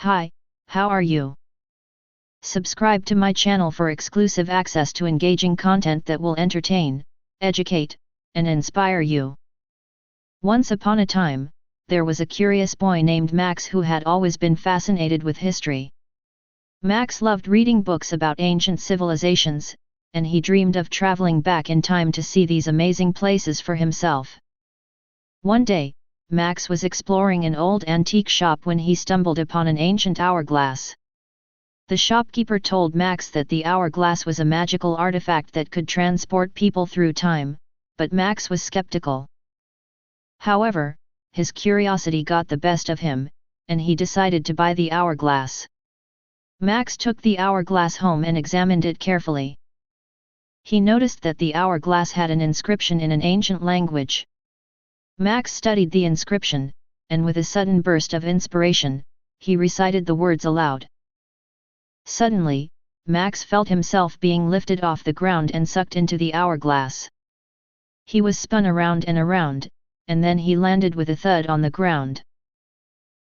Hi, how are you? Subscribe to my channel for exclusive access to engaging content that will entertain, educate, and inspire you. Once upon a time, there was a curious boy named Max who had always been fascinated with history. Max loved reading books about ancient civilizations, and he dreamed of traveling back in time to see these amazing places for himself. One day, Max was exploring an old antique shop when he stumbled upon an ancient hourglass. The shopkeeper told Max that the hourglass was a magical artifact that could transport people through time, but Max was skeptical. However, his curiosity got the best of him, and he decided to buy the hourglass. Max took the hourglass home and examined it carefully. He noticed that the hourglass had an inscription in an ancient language. Max studied the inscription, and with a sudden burst of inspiration, he recited the words aloud. Suddenly, Max felt himself being lifted off the ground and sucked into the hourglass. He was spun around and around, and then he landed with a thud on the ground.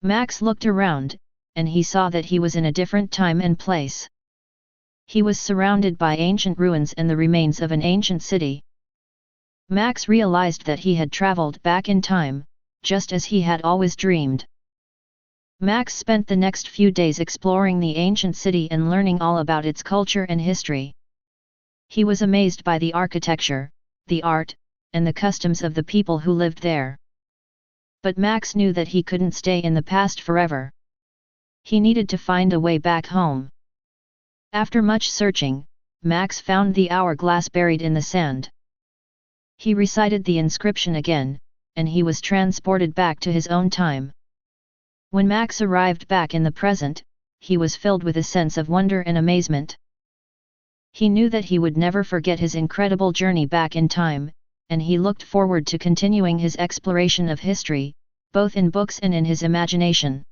Max looked around, and he saw that he was in a different time and place. He was surrounded by ancient ruins and the remains of an ancient city. Max realized that he had traveled back in time, just as he had always dreamed. Max spent the next few days exploring the ancient city and learning all about its culture and history. He was amazed by the architecture, the art, and the customs of the people who lived there. But Max knew that he couldn't stay in the past forever. He needed to find a way back home. After much searching, Max found the hourglass buried in the sand. He recited the inscription again, and he was transported back to his own time. When Max arrived back in the present, he was filled with a sense of wonder and amazement. He knew that he would never forget his incredible journey back in time, and he looked forward to continuing his exploration of history, both in books and in his imagination.